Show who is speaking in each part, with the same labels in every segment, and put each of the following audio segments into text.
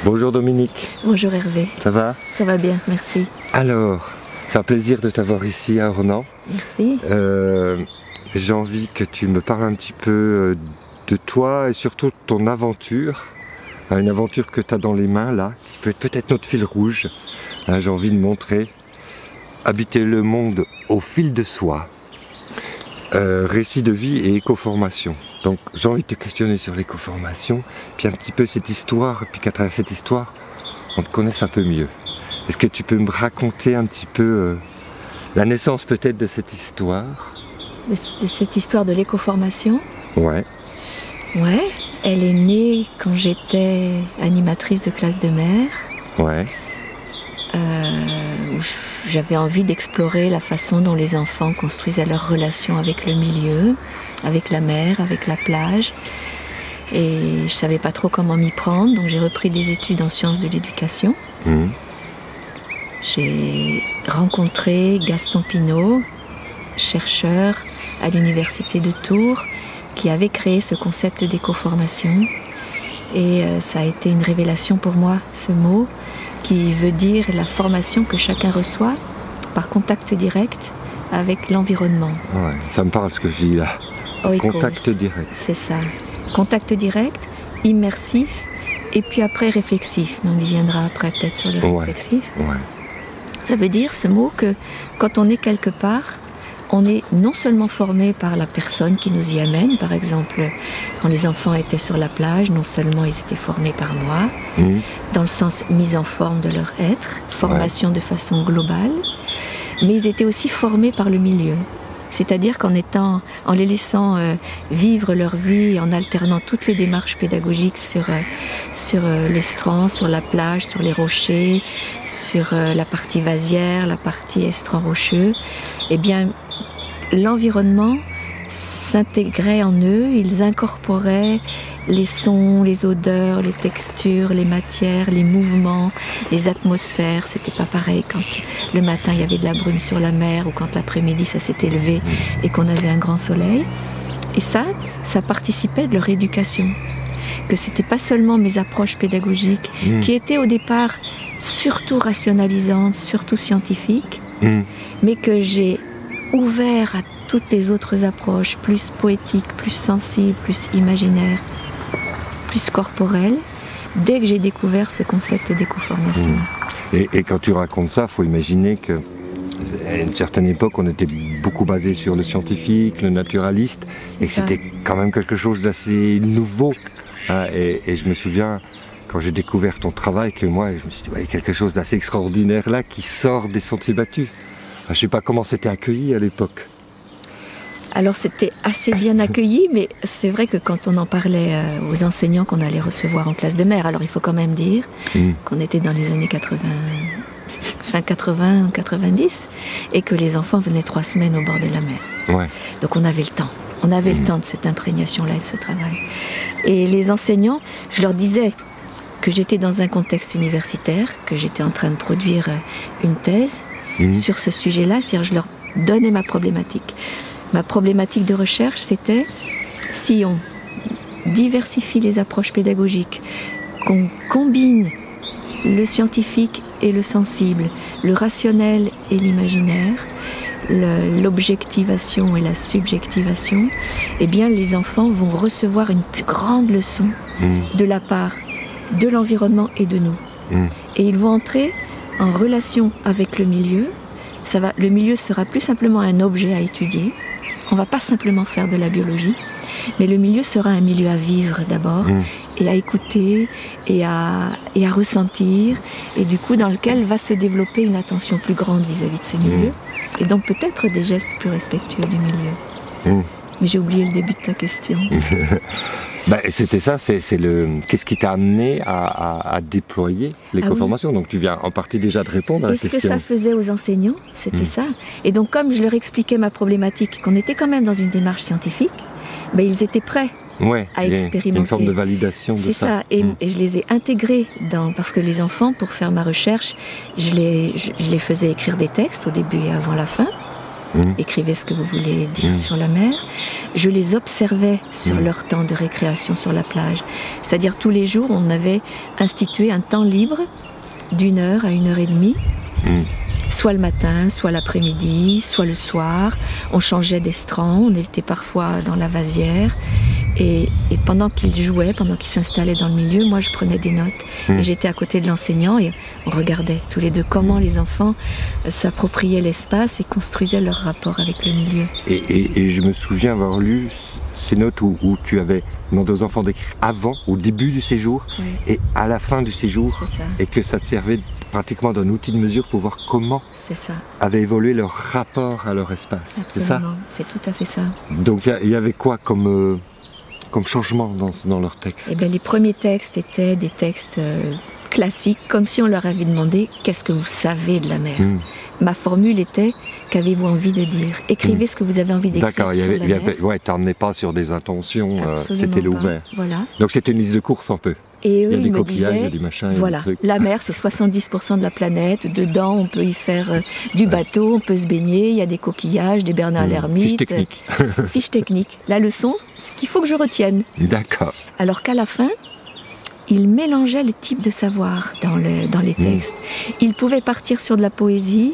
Speaker 1: Bonjour Dominique.
Speaker 2: Bonjour Hervé.
Speaker 1: Ça va?
Speaker 2: Ça va bien, merci.
Speaker 1: Alors, c'est un plaisir de t'avoir ici à Ornans.
Speaker 2: Merci.
Speaker 1: J'ai envie que tu me parles un petit peu de toi et surtout de ton aventure. Une aventure que tu as dans les mains là, qui peut être peut-être notre fil rouge. J'ai envie de montrer. Habiter le monde au fil de soi. Récit de vie et éco-formation. Donc j'ai envie de te questionner sur l'éco-formation, puis un petit peu cette histoire, puis qu'à travers cette histoire, on te connaisse un peu mieux. Est-ce que tu peux me raconter un petit peu la naissance peut-être de cette histoire?
Speaker 2: De cette histoire de l'éco-formation?
Speaker 1: Ouais.
Speaker 2: Ouais, elle est née quand j'étais animatrice de classe de mer.
Speaker 1: Ouais.
Speaker 2: J'avais envie d'explorer la façon dont les enfants construisaient leur relation avec le milieu, avec la mer, avec la plage. Et je savais pas trop comment m'y prendre, donc j'ai repris des études en sciences de l'éducation. J'ai rencontré Gaston Pinault, chercheur à l'université de Tours, qui avait créé ce concept d'éco-formation. Et ça a été une révélation pour moi, ce mot, qui veut dire la formation que chacun reçoit par contact direct avec l'environnement.
Speaker 1: Ouais, ça me parle ce que je dis là. Contact direct.
Speaker 2: C'est ça. Contact direct, immersif, et puis après réflexif. On y viendra après peut-être sur le réflexif.
Speaker 1: Ouais.
Speaker 2: Ça veut dire ce mot que quand on est quelque part, on est non seulement formé par la personne qui nous y amène, par exemple, quand les enfants étaient sur la plage, non seulement ils étaient formés par moi, dans le sens mise en forme de leur être, formation de façon globale, mais ils étaient aussi formés par le milieu. C'est-à-dire en les laissant vivre leur vie, en alternant toutes les démarches pédagogiques sur l'estran, sur la plage, sur les rochers, sur la partie vasière, la partie estran rocheux, eh bien, l'environnement s'intégrait en eux, ils incorporaient les sons, les odeurs, les textures, les matières, les mouvements, les atmosphères. C'était pas pareil quand le matin il y avait de la brume sur la mer ou quand l'après-midi ça s'était levé et qu'on avait un grand soleil. Et ça participait de leur éducation. Que c'était pas seulement mes approches pédagogiques qui étaient au départ surtout rationalisantes, surtout scientifiques, mais que j'ai ouvert à toutes les autres approches, plus poétiques, plus sensibles, plus imaginaires, plus corporelles, dès que j'ai découvert ce concept d'éco-formation.
Speaker 1: Et quand tu racontes ça, il faut imaginer qu'à une certaine époque, on était beaucoup basé sur le scientifique, le naturaliste, et que c'était quand même quelque chose d'assez nouveau. Et je me souviens, quand j'ai découvert ton travail, que moi, je me suis dit, il y a quelque chose d'assez extraordinaire là qui sort des sentiers battus. Je ne sais pas comment c'était accueilli à l'époque.
Speaker 2: Alors c'était assez bien accueilli, mais c'est vrai que quand on en parlait aux enseignants qu'on allait recevoir en classe de mer, alors il faut quand même dire qu'on était dans les années 80, fin 80, 90, et que les enfants venaient 3 semaines au bord de la mer. Ouais. Donc on avait le temps. On avait le temps de cette imprégnation-là et de ce travail. Et les enseignants, je leur disais que j'étais dans un contexte universitaire, que j'étais en train de produire une thèse sur ce sujet-là, c'est-à-dire je leur donnais ma problématique. Ma problématique de recherche, c'était si on diversifie les approches pédagogiques, qu'on combine le scientifique et le sensible, le rationnel et l'imaginaire, l'objectivation et la subjectivation, eh bien les enfants vont recevoir une plus grande leçon de la part de l'environnement et de nous. Et ils vont entrer en relation avec le milieu. Le milieu sera plus simplement un objet à étudier. On ne va pas simplement faire de la biologie, mais le milieu sera un milieu à vivre d'abord, et à écouter, et à ressentir, et du coup dans lequel va se développer une attention plus grande vis-à-vis de ce milieu, et donc peut-être des gestes plus respectueux du milieu. Mais j'ai oublié le début de ta question.
Speaker 1: C'était ça, qu'est-ce qui t'a amené à déployer l'éco-formation? Donc tu viens en partie déjà de répondre à la question.
Speaker 2: Et ce que ça faisait aux enseignants, c'était ça. Et donc comme je leur expliquais ma problématique, qu'on était quand même dans une démarche scientifique, ils étaient prêts à expérimenter.
Speaker 1: Une forme de validation de ça.
Speaker 2: C'est ça, et je les ai intégrés parce que les enfants, pour faire ma recherche, je les faisais écrire des textes au début et avant la fin. écrivez ce que vous voulez dire sur la mer. Je les observais sur leur temps de récréation sur la plage. C'est-à-dire tous les jours, on avait institué un temps libre d'1 heure à 1h30. Soit le matin, soit l'après-midi, soit le soir. On changeait d'estran, on était parfois dans la vasière. Et pendant qu'ils jouaient, pendant qu'ils s'installaient dans le milieu, moi je prenais des notes. Et j'étais à côté de l'enseignant et on regardait tous les deux comment les enfants s'appropriaient l'espace et construisaient leur rapport avec le milieu.
Speaker 1: Et je me souviens avoir lu ces notes où tu avais demandé aux enfants d'écrire avant, au début du séjour, et à la fin du séjour, et que ça te servait pratiquement d'un outil de mesure pour voir comment avait évolué leur rapport à leur espace. C'est ça ?
Speaker 2: C'est tout à fait ça.
Speaker 1: Donc il y avait quoi comme changement dans leurs textes?
Speaker 2: Eh bien, les premiers textes étaient des textes classiques, comme si on leur avait demandé « Qu'est-ce que vous savez de la mer ?» Ma formule était « Qu'avez-vous envie de dire ?» Écrivez ce que vous avez envie d'écrire.
Speaker 1: D'accord, t'emmenais pas sur des intentions, c'était l'ouvert.
Speaker 2: Voilà.
Speaker 1: Donc c'était une liste de course un peu.
Speaker 2: Et eux,
Speaker 1: il y a des
Speaker 2: ils me
Speaker 1: coquillages,
Speaker 2: disaient,
Speaker 1: il y a du machin,
Speaker 2: voilà, la mer c'est 70% de la planète, dedans on peut y faire du bateau, on peut se baigner, il y a des coquillages, des Bernard l'Ermite.
Speaker 1: Fiche technique.
Speaker 2: Fiche technique. La leçon, ce qu'il faut que je retienne.
Speaker 1: D'accord.
Speaker 2: Alors qu'à la fin, il mélangeait les types de savoir dans les textes. Il pouvait partir sur de la poésie,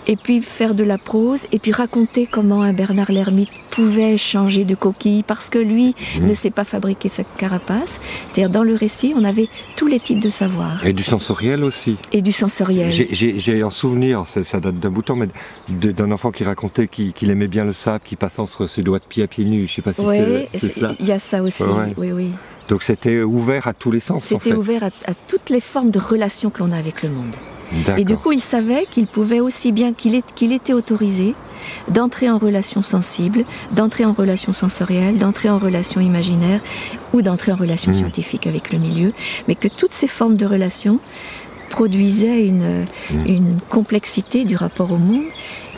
Speaker 2: et puis faire de la prose, et puis raconter comment un Bernard l'Ermite pouvait changer de coquille, parce que lui ne sait pas fabriquer sa carapace. C'est-à-dire, dans le récit, on avait tous les types de savoir.
Speaker 1: Et du sensoriel aussi.
Speaker 2: Et du sensoriel.
Speaker 1: J'ai un souvenir, ça date d'un bout de temps, mais d'un enfant qui racontait qu'il aimait bien le sable, qui passait entre ses doigts de pied à pieds nus. Je sais pas si c'est ça.
Speaker 2: Il y a ça aussi, oui.
Speaker 1: Donc c'était ouvert à tous les sens, en fait.
Speaker 2: C'était ouvert à toutes les formes de relations que l'on a avec le monde. Et du coup, il savait qu'il pouvait aussi bien, qu'il était autorisé d'entrer en relation sensible, d'entrer en relation sensorielle, d'entrer en relation imaginaire ou d'entrer en relation scientifique avec le milieu, mais que toutes ces formes de relations produisaient une complexité du rapport au monde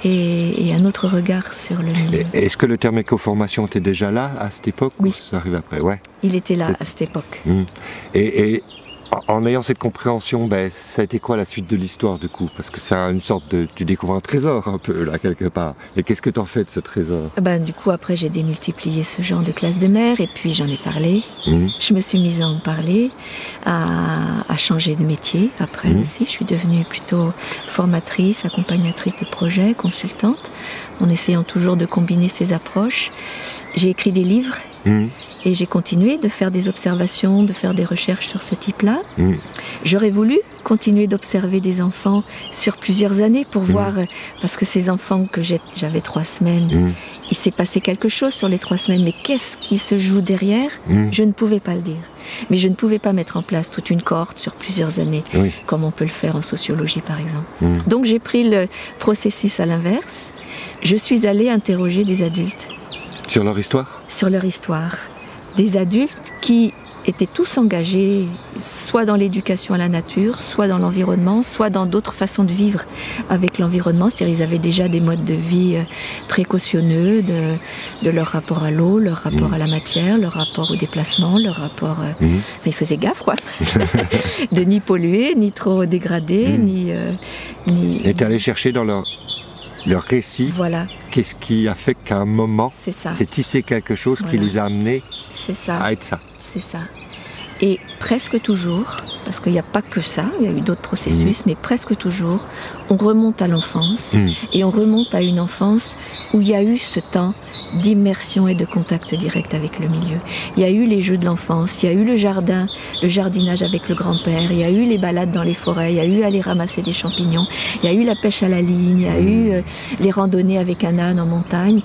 Speaker 2: et un autre regard sur le milieu.
Speaker 1: Est-ce que le terme écoformation était déjà là à cette époque?
Speaker 2: Oui.
Speaker 1: Ou ça arrive après?
Speaker 2: Il était là à cette époque.
Speaker 1: Et en ayant cette compréhension, ça a été quoi la suite de l'histoire du coup? Parce que c'est une sorte de... Tu découvres un trésor un peu là quelque part. Et qu'est-ce que tu en fais de ce trésor?
Speaker 2: Du coup après j'ai démultiplié ce genre de classe de mer et puis j'en ai parlé. Je me suis mise à en parler, à changer de métier après aussi. Je suis devenue plutôt formatrice, accompagnatrice de projets, consultante, en essayant toujours de combiner ces approches. J'ai écrit des livres. Et j'ai continué de faire des observations, de faire des recherches sur ce type-là. J'aurais voulu continuer d'observer des enfants sur plusieurs années pour voir, parce que ces enfants que j'avais 3 semaines, il s'est passé quelque chose sur les 3 semaines, mais qu'est-ce qui se joue derrière? Je ne pouvais pas le dire. Mais je ne pouvais pas mettre en place toute une cohorte sur plusieurs années, comme on peut le faire en sociologie par exemple. Donc j'ai pris le processus à l'inverse. Je suis allée interroger des adultes.
Speaker 1: Sur leur histoire? Sur
Speaker 2: leur histoire. Des adultes qui étaient tous engagés, soit dans l'éducation à la nature, soit dans l'environnement, soit dans d'autres façons de vivre avec l'environnement. C'est-à-dire ils avaient déjà des modes de vie précautionneux de leur rapport à l'eau, leur rapport à la matière, leur rapport au déplacement, leur rapport... ils faisaient gaffe, quoi. De ni polluer, ni trop dégrader, ni...
Speaker 1: Et t'es allé chercher dans leur récit, qu'est-ce qui a fait qu'à un moment, c'est tissé quelque chose qui les a amenés à être ça.
Speaker 2: C'est ça. Et presque toujours, parce qu'il n'y a pas que ça, il y a eu d'autres processus, mais presque toujours, on remonte à l'enfance, et on remonte à une enfance où il y a eu ce temps d'immersion et de contact direct avec le milieu. Il y a eu les jeux de l'enfance, il y a eu le jardinage avec le grand-père, il y a eu les balades dans les forêts, il y a eu aller ramasser des champignons, il y a eu la pêche à la ligne, il y a eu les randonnées avec un âne en montagne.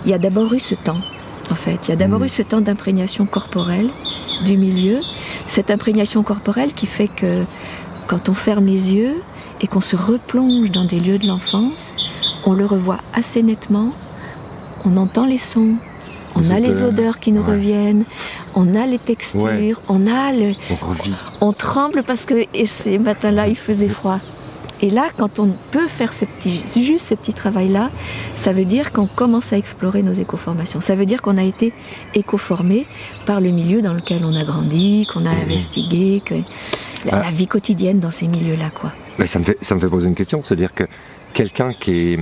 Speaker 2: Il y a d'abord eu ce temps, en fait. Il y a d'abord eu ce temps d'imprégnation corporelle du milieu, cette imprégnation corporelle qui fait que quand on ferme les yeux et qu'on se replonge dans des lieux de l'enfance, on le revoit assez nettement. On entend les sons, on a les odeurs qui nous reviennent, on a les textures, on revit. On tremble parce que ces matins-là, il faisait froid. Et là, quand on peut faire juste ce petit travail-là, ça veut dire qu'on commence à explorer nos écoformations. Ça veut dire qu'on a été écoformé par le milieu dans lequel on a grandi, qu'on a investigué, que la vie quotidienne dans ces milieux-là, quoi.
Speaker 1: Mais ça me fait poser une question, c'est-à-dire que quelqu'un qui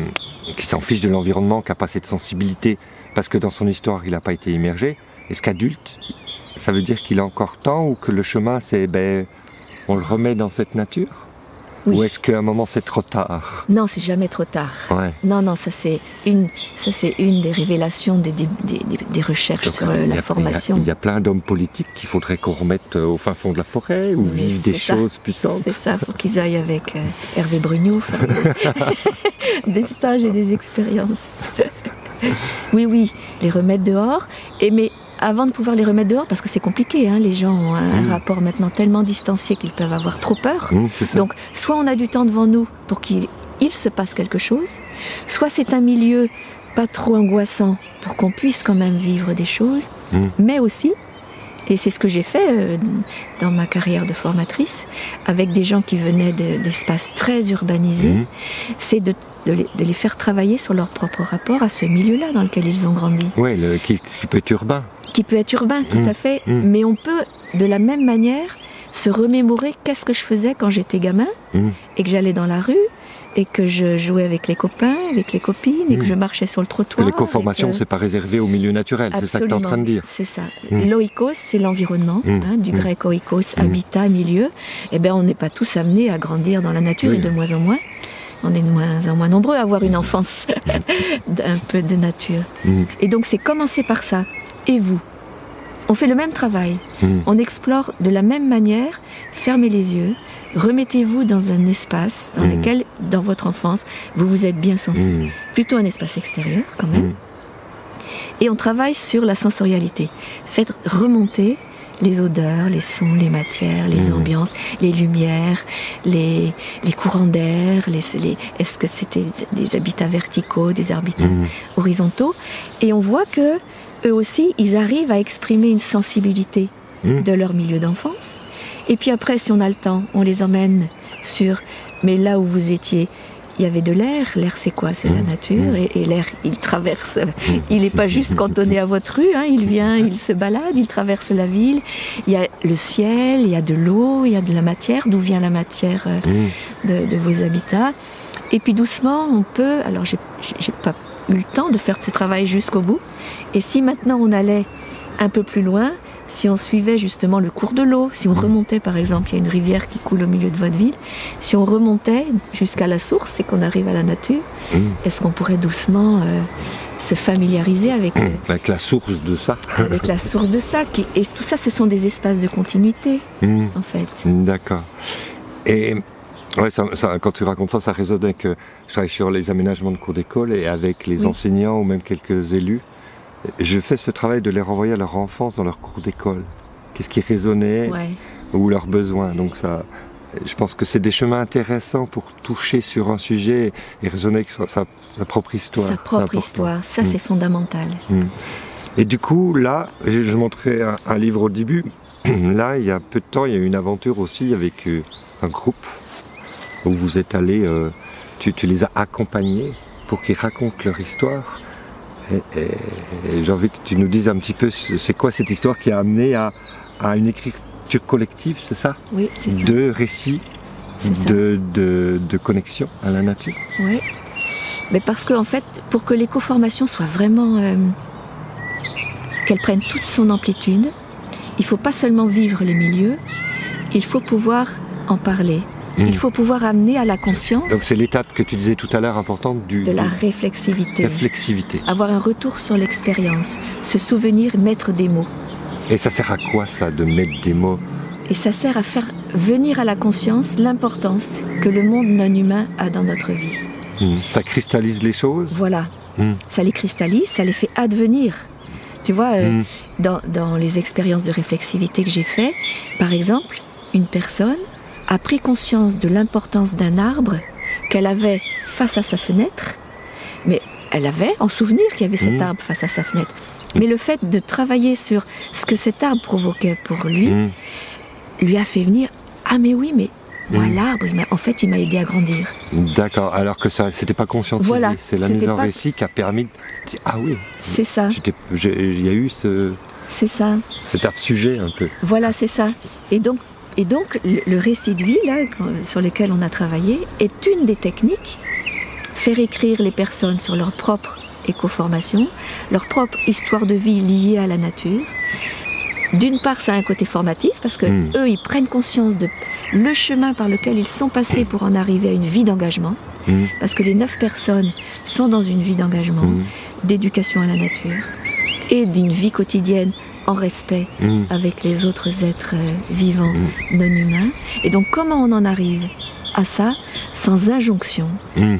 Speaker 1: qui s'en fiche de l'environnement, qui n'a pas cette sensibilité, parce que dans son histoire, il n'a pas été immergé. Est-ce qu'adulte, ça veut dire qu'il a encore temps, ou que le chemin, c'est, on le remet dans cette nature?
Speaker 2: Oui.
Speaker 1: Ou est-ce qu'à un moment, c'est trop tard?
Speaker 2: Non, c'est jamais trop tard.
Speaker 1: Ouais.
Speaker 2: Non, ça c'est une des révélations des recherches
Speaker 1: Donc,
Speaker 2: sur la formation.
Speaker 1: Il y a plein d'hommes politiques qu'il faudrait qu'on remette au fin fond de la forêt, ou
Speaker 2: Oui,
Speaker 1: vivent des
Speaker 2: c'est ça.
Speaker 1: choses puissantes.
Speaker 2: C'est ça, faut qu'ils aillent avec Hervé Brugnot faire des stages et des expériences. Oui, les remettre dehors. Mais avant de pouvoir les remettre dehors, parce que c'est compliqué, hein, les gens ont un rapport maintenant tellement distancié qu'ils peuvent avoir trop peur.
Speaker 1: C'est ça.
Speaker 2: Donc, soit on a du temps devant nous pour qu'il se passe quelque chose, soit c'est un milieu pas trop angoissant pour qu'on puisse quand même vivre des choses, mais aussi, et c'est ce que j'ai fait dans ma carrière de formatrice, avec des gens qui venaient d'espaces très urbanisés, c'est de les faire travailler sur leur propre rapport à ce milieu-là dans lequel ils ont grandi.
Speaker 1: Oui, qui peut être urbain.
Speaker 2: Qui peut être urbain, tout à fait, mais on peut de la même manière se remémorer qu'est-ce que je faisais quand j'étais gamin, et que j'allais dans la rue, et que je jouais avec les copains, avec les copines, et que je marchais sur le trottoir.
Speaker 1: Les co-formations, c'est pas réservé au milieu naturel, c'est ça que tu es en train de dire.
Speaker 2: C'est ça. L'oikos, c'est l'environnement, du grec oikos, habitat, milieu. Eh bien, on n'est pas tous amenés à grandir dans la nature, et de moins en moins. On est de moins en moins nombreux à avoir une enfance un peu de nature. Et donc, c'est commencer par ça. Et vous? On fait le même travail. On explore de la même manière. Fermez les yeux. Remettez-vous dans un espace dans lequel, dans votre enfance, vous vous êtes bien senti. Plutôt un espace extérieur, quand même. Et on travaille sur la sensorialité. Faites remonter les odeurs, les sons, les matières, les ambiances, les lumières, les courants d'air, est-ce que c'était des habitats verticaux, des habitats horizontaux? Et on voit que eux aussi, ils arrivent à exprimer une sensibilité de leur milieu d'enfance. Et puis après, si on a le temps, on les emmène sur, mais là où vous étiez, il y avait de l'air. L'air, c'est quoi? C'est la nature. Et l'air, il traverse. Il n'est pas juste cantonné à votre rue. Hein, il vient, il se balade, il traverse la ville. Il y a le ciel, il y a de l'eau, il y a de la matière. D'où vient la matière de vos habitats? Et puis doucement, on peut... Alors, j'ai pas eu le temps de faire ce travail jusqu'au bout. Et si maintenant on allait un peu plus loin, si on suivait justement le cours de l'eau, si on remontait par exemple, il y a une rivière qui coule au milieu de votre ville, si on remontait jusqu'à la source et qu'on arrive à la nature, est-ce qu'on pourrait doucement se familiariser avec
Speaker 1: la source de ça?
Speaker 2: Avec la source de ça. Et tout ça, ce sont des espaces de continuité, en fait.
Speaker 1: D'accord. Et ouais, quand tu racontes ça, ça résonne avec... je travaille sur les aménagements de cours d'école et avec les enseignants ou même quelques élus. Je fais ce travail de les renvoyer à leur enfance dans leur cours d'école. Qu'est-ce qui résonnait ou leurs besoins. Donc ça, je pense que c'est des chemins intéressants pour toucher sur un sujet et raisonner avec sa propre histoire.
Speaker 2: Sa propre histoire, ça c'est fondamental.
Speaker 1: Et du coup, là, je montrais un livre au début. Là, il y a peu de temps, il y a eu une aventure aussi avec un groupe où vous êtes allés, tu les as accompagnés pour qu'ils racontent leur histoire. Et j'ai envie que tu nous dises un petit peu, c'est quoi cette histoire qui a amené à une écriture collective, c'est ça?
Speaker 2: Oui, c'est ça.
Speaker 1: De récits, de connexion à la nature.
Speaker 2: Oui, mais parce qu'en fait, pour que l'éco-formation soit vraiment... qu'elle prenne toute son amplitude, il ne faut pas seulement vivre les milieux, il faut pouvoir en parler. Il faut pouvoir amener à la conscience.
Speaker 1: Donc c'est l'étape que tu disais tout à l'heure importante
Speaker 2: de la réflexivité.
Speaker 1: Réflexivité.
Speaker 2: Avoir un retour sur l'expérience, se souvenir, mettre des mots.
Speaker 1: Et ça sert à quoi ça, de mettre des mots?
Speaker 2: Et ça sert à faire venir à la conscience l'importance que le monde non humain a dans notre vie.
Speaker 1: Ça cristallise les choses?
Speaker 2: Voilà. Ça les cristallise, ça les fait advenir. Tu vois, dans les expériences de réflexivité que j'ai fait, par exemple, une personne a pris conscience de l'importance d'un arbre qu'elle avait face à sa fenêtre, mais elle avait en souvenir qu'il y avait cet arbre face à sa fenêtre. Mais le fait de travailler sur ce que cet arbre provoquait pour lui, lui a fait venir « Ah mais oui, mais moi l'arbre, en fait, il m'a aidé à grandir. »
Speaker 1: D'accord, alors que ça c'était pas conscientisé.
Speaker 2: Voilà,
Speaker 1: c'est la mise en récit qui a permis de dire « Ah oui,
Speaker 2: c'est ça.
Speaker 1: Il y a eu cet sujet un peu. »
Speaker 2: Voilà, c'est ça. Et donc, le récit de vie, là, sur lequel on a travaillé, est une des techniques faire écrire les personnes sur leur propre éco-formation, leur propre histoire de vie liée à la nature. D'une part, ça a un côté formatif, parce que eux, ils prennent conscience de le chemin par lequel ils sont passés pour en arriver à une vie d'engagement. Parce que les 9 personnes sont dans une vie d'engagement, d'éducation à la nature, et d'une vie quotidienne en respect avec les autres êtres vivants non humains. Et donc, comment on en arrive à ça sans injonction,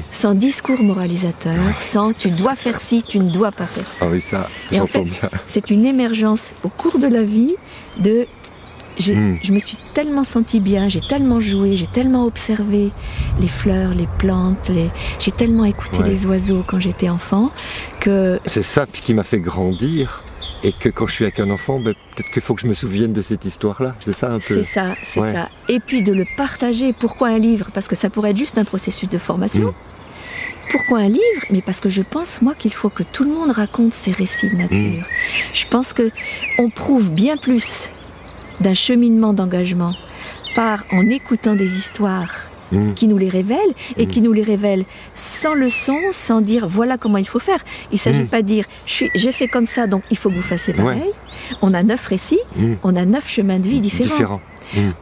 Speaker 2: sans discours moralisateur, sans tu dois faire ci, tu ne dois pas faire ça.
Speaker 1: Ah oui, ça,
Speaker 2: et en fait, c'est une émergence au cours de la vie de... Je me suis tellement sentie bien, j'ai tellement joué, j'ai tellement observé les fleurs, les plantes, j'ai tellement écouté les oiseaux quand j'étais enfant que...
Speaker 1: C'est ça puis qui m'a fait grandir. Et que quand je suis avec un enfant, peut-être qu'il faut que je me souvienne de cette histoire-là. C'est ça un peu.
Speaker 2: C'est ça, c'est ça. Et puis de le partager. Pourquoi un livre? Parce que ça pourrait être juste un processus de formation. Pourquoi un livre? Mais parce que je pense, moi, qu'il faut que tout le monde raconte ses récits de nature. Je pense que on prouve bien plus d'un cheminement d'engagement en écoutant des histoires qui nous les révèlent et qui nous les révèlent sans leçon, sans dire voilà comment il faut faire. Il ne s'agit pas de dire j'ai fait comme ça donc il faut que vous fassiez pareil. On a 9 récits, on a 9 chemins de vie différents.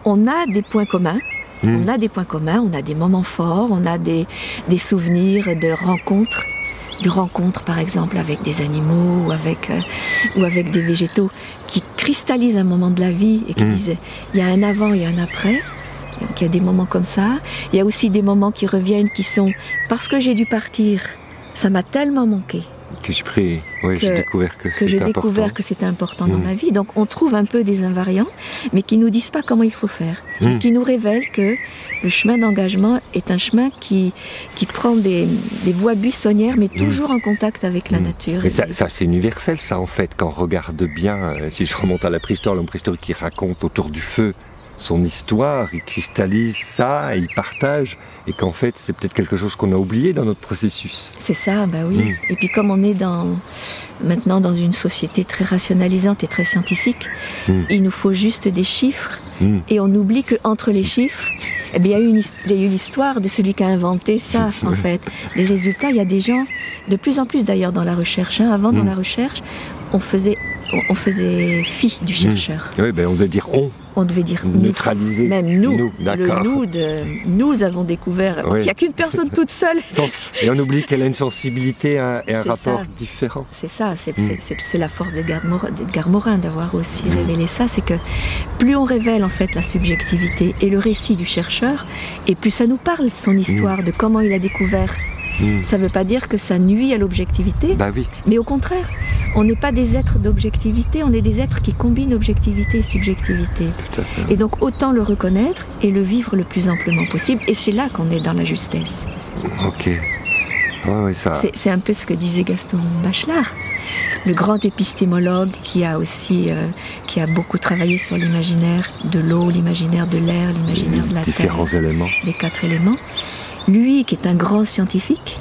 Speaker 2: On a des points communs. On a des points communs, on a des moments forts, on a des souvenirs de rencontres par exemple avec des animaux ou avec des végétaux qui cristallisent un moment de la vie et qui disent il y a un avant et un après. Donc il y a des moments comme ça. Il y a aussi des moments qui reviennent qui sont parce que j'ai dû partir, ça m'a tellement manqué.
Speaker 1: Que j'ai découvert que
Speaker 2: c'était important dans ma vie. Donc on trouve un peu des invariants, mais qui nous disent pas comment il faut faire. Et qui nous révèlent que le chemin d'engagement est un chemin qui prend des voies buissonnières, mais toujours en contact avec la nature.
Speaker 1: Mais ça c'est universel, ça en fait, quand on regarde bien, si je remonte à la préhistoire, l'homme préhistorique qui raconte autour du feu son histoire, il cristallise ça, il partage, et qu'en fait c'est peut-être quelque chose qu'on a oublié dans notre processus.
Speaker 2: C'est ça, bah oui. Et puis comme on est maintenant dans une société très rationalisante et très scientifique, il nous faut juste des chiffres, et on oublie qu'entre les chiffres, il y a eu l'histoire de celui qui a inventé ça, en fait. Les résultats, il y a des gens, de plus en plus d'ailleurs dans la recherche, avant dans la recherche, on faisait fi du chercheur.
Speaker 1: Oui, on devait dire on.
Speaker 2: On devait dire
Speaker 1: neutraliser.
Speaker 2: Même nous.
Speaker 1: D'accord.
Speaker 2: Nous avons découvert qu'il n'y a qu'une personne toute seule.
Speaker 1: Et on oublie qu'elle a une sensibilité et un rapport différent.
Speaker 2: C'est ça, c'est la force d'Edgar Morin d'avoir aussi révélé ça, c'est que plus on révèle en fait la subjectivité et le récit du chercheur, et plus ça nous parle, son histoire, de comment il a découvert. Ça ne veut pas dire que ça nuit à l'objectivité, mais au contraire, on n'est pas des êtres d'objectivité, on est des êtres qui combinent objectivité et subjectivité.
Speaker 1: Tout à fait.
Speaker 2: Et donc autant le reconnaître et le vivre le plus amplement possible, et c'est là qu'on est dans la justesse.
Speaker 1: Ok. Ça...
Speaker 2: C'est un peu ce que disait Gaston Bachelard, le grand épistémologue qui a beaucoup travaillé sur l'imaginaire de l'eau, l'imaginaire de l'air, l'imaginaire de la
Speaker 1: différents
Speaker 2: terre,
Speaker 1: éléments.
Speaker 2: les 4 éléments. Lui qui est un grand scientifique,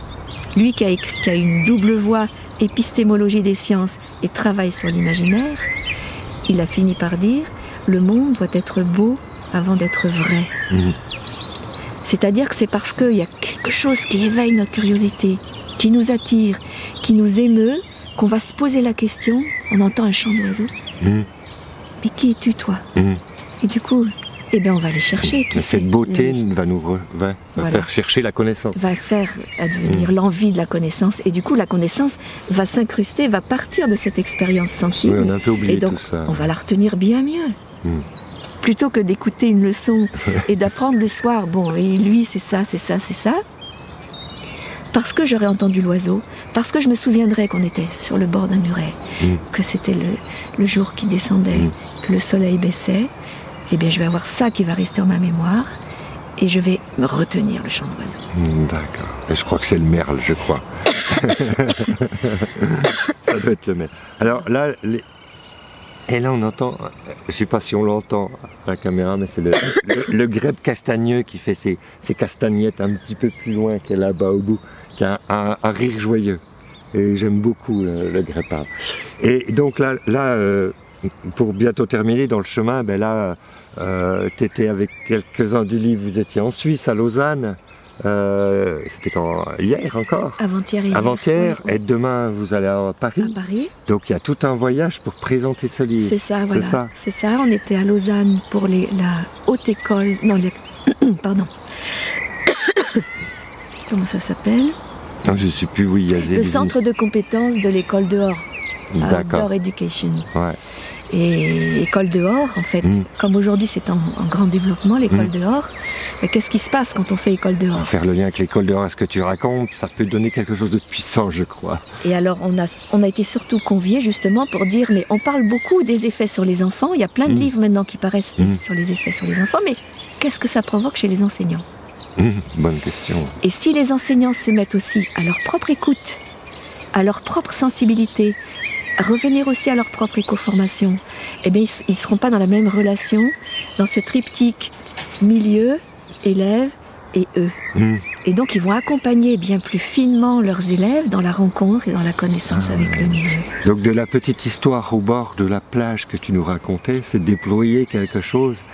Speaker 2: lui qui a une double voie, épistémologie des sciences et travail sur l'imaginaire, il a fini par dire le monde doit être beau avant d'être vrai. C'est-à-dire que c'est parce qu'il y a quelque chose qui éveille notre curiosité, qui nous attire, qui nous émeut, qu'on va se poser la question, on entend un chant d'oiseau. Mais qui es-tu toi? Et du coup, on va aller chercher.
Speaker 1: Cette beauté va faire chercher la connaissance.
Speaker 2: Va faire advenir l'envie de la connaissance. Et du coup, la connaissance va s'incruster, va partir de cette expérience sensible.
Speaker 1: Oui, on a un peu oublié
Speaker 2: et donc,
Speaker 1: tout ça.
Speaker 2: On va la retenir bien mieux. Plutôt que d'écouter une leçon et d'apprendre le soir, et lui, c'est ça, c'est ça, c'est ça. Parce que j'aurais entendu l'oiseau, parce que je me souviendrai qu'on était sur le bord d'un muret, que c'était le jour qui descendait, que le soleil baissait. Je vais avoir ça qui va rester en ma mémoire et je vais me retenir le chant d'oiseau.
Speaker 1: D'accord. Et je crois que c'est le merle, je crois. Ça doit être le merle. Alors là, et là on entend, je ne sais pas si on l'entend à la caméra, mais c'est le grèbe castagneux qui fait ses castagnettes un petit peu plus loin, qui est là-bas au bout, qui a un rire joyeux. Et j'aime beaucoup le grépard. Et donc là pour bientôt terminer dans le chemin, tu étais avec quelques-uns du livre, vous étiez en Suisse, à Lausanne, C'était quand? Hier encore?
Speaker 2: Avant-hier et hier.
Speaker 1: Avant-hier,
Speaker 2: Oui.
Speaker 1: et demain vous allez à Paris.
Speaker 2: À Paris.
Speaker 1: Donc il y a tout un voyage pour présenter ce livre.
Speaker 2: C'est ça, voilà. C'est ça. On était à Lausanne pour la haute école. Non, pardon. Comment ça s'appelle?
Speaker 1: Non, je ne sais plus où il y a
Speaker 2: Le centre de compétences de l'école dehors.
Speaker 1: D'accord.
Speaker 2: Outdoor Education.
Speaker 1: Ouais.
Speaker 2: Et école dehors, en fait, comme aujourd'hui c'est en grand développement, l'école dehors, mais qu'est-ce qui se passe quand on fait école dehors?
Speaker 1: Faire le lien avec l'école dehors à ce que tu racontes, ça peut donner quelque chose de puissant, je crois.
Speaker 2: Et alors, on a été surtout conviés justement pour dire, mais on parle beaucoup des effets sur les enfants, il y a plein de livres maintenant qui paraissent sur les effets sur les enfants, mais qu'est-ce que ça provoque chez les enseignants?
Speaker 1: Bonne question.
Speaker 2: Et si les enseignants se mettent aussi à leur propre écoute, à leur propre sensibilité, à revenir aussi à leur propre éco-formation, eh bien, ils ne seront pas dans la même relation, dans ce triptyque milieu, élève et eux. Et donc, ils vont accompagner bien plus finement leurs élèves dans la rencontre et dans la connaissance avec le milieu.
Speaker 1: Donc, de la petite histoire au bord de la plage que tu nous racontais, c'est déployer quelque chose